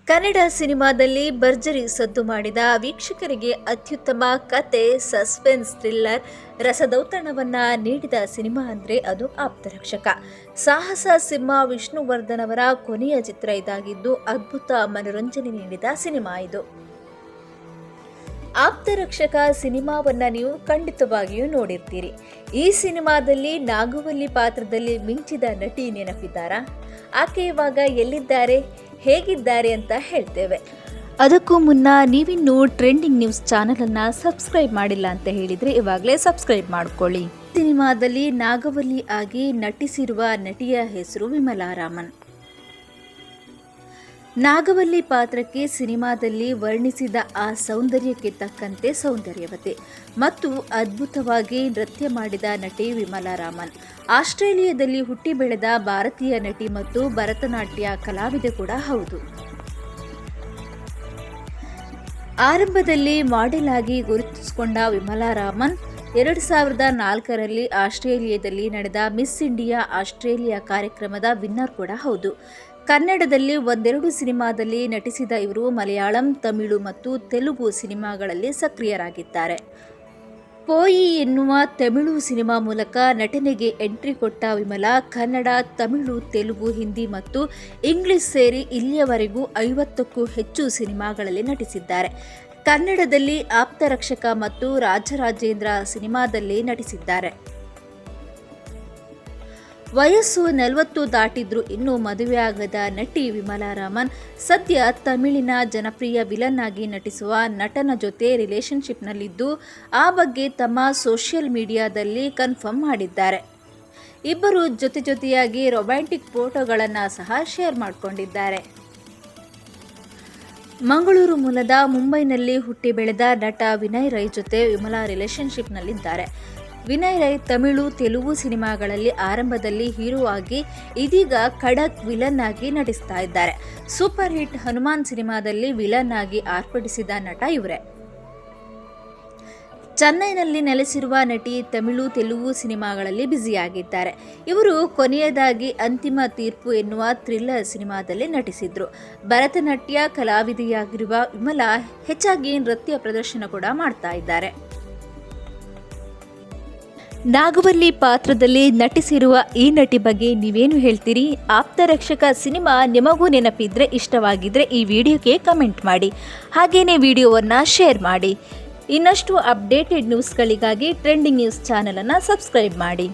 ಕನ್ನಡ ಸಿನಿಮಾದಲ್ಲಿ ಭರ್ಜರಿ ಸದ್ದು ಮಾಡಿದ ವೀಕ್ಷಕರಿಗೆ ಅತ್ಯುತ್ತಮ ಕತೆ, ಸಸ್ಪೆನ್ಸ್ ಥ್ರಿಲ್ಲರ್ ರಸದೌತಣವನ್ನ ನೀಡಿದ ಸಿನಿಮಾ ಅಂದರೆ ಅದು ಆಪ್ತರಕ್ಷಕ. ಸಾಹಸ ಸಿಂಹ ವಿಷ್ಣುವರ್ಧನ್ ಅವರ ಕೊನೆಯ ಚಿತ್ರ ಇದಾಗಿದ್ದು ಅದ್ಭುತ ಮನೋರಂಜನೆ ನೀಡಿದ ಸಿನಿಮಾ ಇದು. ಆಪ್ತರಕ್ಷಕ ಸಿನಿಮಾವನ್ನ ನೀವು ಖಂಡಿತವಾಗಿಯೂ ನೋಡಿರ್ತೀರಿ. ಈ ಸಿನಿಮಾದಲ್ಲಿ ನಾಗವಲ್ಲಿ ಪಾತ್ರದಲ್ಲಿ ಮಿಂಚಿದ ನಟಿ ನೆನಪಿದ್ದಾರಾ? ಆಕೆ ಇವಾಗ ಎಲ್ಲಿದ್ದಾರೆ, ಹೇಗಿದ್ದಾರೆ ಅಂತ ಹೇಳ್ತೇವೆ. ಅದಕ್ಕೂ ಮುನ್ನ ನೀವಿನ್ನೂ ಟ್ರೆಂಡಿಂಗ್ ನ್ಯೂಸ್ ಚಾನಲನ್ನು ಸಬ್ಸ್ಕ್ರೈಬ್ ಮಾಡಿಲ್ಲ ಅಂತ ಹೇಳಿದರೆ ಇವಾಗಲೇ ಸಬ್ಸ್ಕ್ರೈಬ್ ಮಾಡ್ಕೊಳ್ಳಿ. ಸಿನಿಮಾದಲ್ಲಿ ನಾಗವಲ್ಲಿ ಆಗಿ ನಟಿಸಿರುವ ನಟಿಯ ಹೆಸರು ವಿಮಲಾ ರಾಮನ್. ನಾಗವಲ್ಲಿ ಪಾತ್ರಕ್ಕೆ ಸಿನಿಮಾದಲ್ಲಿ ವರ್ಣಿಸಿದ ಆ ಸೌಂದರ್ಯಕ್ಕೆ ತಕ್ಕಂತೆ ಸೌಂದರ್ಯವತೆ ಮತ್ತು ಅದ್ಭುತವಾಗಿ ನೃತ್ಯ ಮಾಡಿದ ನಟಿ ವಿಮಲಾ ರಾಮನ್. ಆಸ್ಟ್ರೇಲಿಯಾದಲ್ಲಿ ಹುಟ್ಟಿ ಬೆಳೆದ ಭಾರತೀಯ ನಟಿ ಮತ್ತು ಭರತನಾಟ್ಯ ಕಲಾವಿದೆ ಕೂಡ ಹೌದು. ಆರಂಭದಲ್ಲಿ ಮಾಡೆಲ್ ಆಗಿ ಗುರುತಿಸಿಕೊಂಡ ವಿಮಲಾ ರಾಮನ್ 2004ರಲ್ಲಿ ಆಸ್ಟ್ರೇಲಿಯಾದಲ್ಲಿ ನಡೆದ ಮಿಸ್ ಇಂಡಿಯಾ ಆಸ್ಟ್ರೇಲಿಯಾ ಕಾರ್ಯಕ್ರಮದ ವಿನ್ನರ್ ಕೂಡ ಹೌದು. ಕನ್ನಡದಲ್ಲಿ ಒಂದೆರಡು ಸಿನಿಮಾದಲ್ಲಿ ನಟಿಸಿದ ಇವರು ಮಲಯಾಳಂ, ತಮಿಳು ಮತ್ತು ತೆಲುಗು ಸಿನಿಮಾಗಳಲ್ಲಿ ಸಕ್ರಿಯರಾಗಿದ್ದಾರೆ. ಪೋಯಿ ಎನ್ನುವ ತಮಿಳು ಸಿನಿಮಾ ಮೂಲಕ ನಟನೆಗೆ ಎಂಟ್ರಿ ಕೊಟ್ಟ ವಿಮಲಾ ಕನ್ನಡ, ತಮಿಳು, ತೆಲುಗು, ಹಿಂದಿ ಮತ್ತು ಇಂಗ್ಲಿಷ್ ಸೇರಿ ಇಲ್ಲಿಯವರೆಗೂ 50ಕ್ಕೂ ಹೆಚ್ಚು ಸಿನಿಮಾಗಳಲ್ಲಿ ನಟಿಸಿದ್ದಾರೆ. ಕನ್ನಡದಲ್ಲಿ ಆಪ್ತರಕ್ಷಕ ಮತ್ತು ರಾಜರಾಜೇಂದ್ರ ಸಿನಿಮಾದಲ್ಲಿ ನಟಿಸಿದ್ದಾರೆ. ವಯಸ್ಸು 40 ದಾಟಿದ್ರೂ ಇನ್ನೂ ಮದುವೆಯಾಗದ ನಟಿ ವಿಮಲಾ ರಾಮನ್ ಸದ್ಯ ತಮಿಳಿನ ಜನಪ್ರಿಯ ವಿಲನ್ ಆಗಿ ನಟಿಸುವ ನಟನ ಜೊತೆ ರಿಲೇಶನ್ಶಿಪ್ನಲ್ಲಿದ್ದು ಆ ಬಗ್ಗೆ ತಮ್ಮ ಸೋಷಿಯಲ್ ಮೀಡಿಯಾದಲ್ಲಿ ಕನ್ಫರ್ಮ್ ಮಾಡಿದ್ದಾರೆ. ಇಬ್ಬರು ಜೊತೆಯಾಗಿ ರೊಮ್ಯಾಂಟಿಕ್ ಫೋಟೋಗಳನ್ನು ಸಹ ಶೇರ್ ಮಾಡಿಕೊಂಡಿದ್ದಾರೆ. ಮಂಗಳೂರು ಮೂಲದ ಮುಂಬೈನಲ್ಲಿ ಹುಟ್ಟಿ ಬೆಳೆದ ನಟ ವಿನಯ್ ರೈ ಜೊತೆ ವಿಮಲಾ ರಿಲೇಶನ್ಶಿಪ್ನಲ್ಲಿದ್ದಾರೆ. ವಿನಯ್ ರೈ ತಮಿಳು, ತೆಲುಗು ಸಿನಿಮಾಗಳಲ್ಲಿ ಆರಂಭದಲ್ಲಿ ಹೀರೋ ಆಗಿ ಇದೀಗ ಖಡಕ್ ವಿಲನ್ ಆಗಿ ನಟಿಸ್ತಾ ಇದ್ದಾರೆ. ಸೂಪರ್ ಹಿಟ್ ಹನುಮಾನ್ ಸಿನಿಮಾದಲ್ಲಿ ವಿಲನ್ ಆಗಿ ಆರ್ಭಟಿಸಿದ ನಟ ಇವರೇ. ಚೆನ್ನೈನಲ್ಲಿ ನೆಲೆಸಿರುವ ನಟಿ ತಮಿಳು, ತೆಲುಗು ಸಿನಿಮಾಗಳಲ್ಲಿ ಬ್ಯುಸಿಯಾಗಿದ್ದಾರೆ. ಇವರು ಕೊನೆಯದಾಗಿ ಅಂತಿಮ ತೀರ್ಪು ಎನ್ನುವ ಥ್ರಿಲ್ಲರ್ ಸಿನಿಮಾದಲ್ಲಿ ನಟಿಸಿದ್ರು. ಭರತನಾಟ್ಯ ಕಲಾವಿದೆಯಾಗಿರುವ ವಿಮಲಾ ಹೆಚ್ಚಾಗಿ ನೃತ್ಯ ಪ್ರದರ್ಶನ ಕೂಡ ಮಾಡ್ತಾ ಇದ್ದಾರೆ. ನಾಗವಲ್ಲಿ ಪಾತ್ರದಲ್ಲಿ ನಟಿಸಿರುವ ಈ ನಟಿ ಬಗ್ಗೆ ನೀವೇನು ಹೇಳ್ತೀರಿ? ಆಪ್ತರಕ್ಷಕ ಸಿನಿಮಾ ನಿಮಗೂ ನೆನಪಿದ್ರೆ, ಇಷ್ಟವಾಗಿದ್ರೆ ಈ ವಿಡಿಯೋಗೆ ಕಮೆಂಟ್ ಮಾಡಿ. ಹಾಗೇನೇ ವಿಡಿಯೋವನ್ನು ಶೇರ್ ಮಾಡಿ. ಇನ್ನಷ್ಟು ಅಪ್ಡೇಟೆಡ್ ನ್ಯೂಸ್ಗಳಿಗಾಗಿ ಟ್ರೆಂಡಿಂಗ್ ನ್ಯೂಸ್ ಚಾನಲನ್ನು ಸಬ್ಸ್ಕ್ರೈಬ್ ಮಾಡಿ.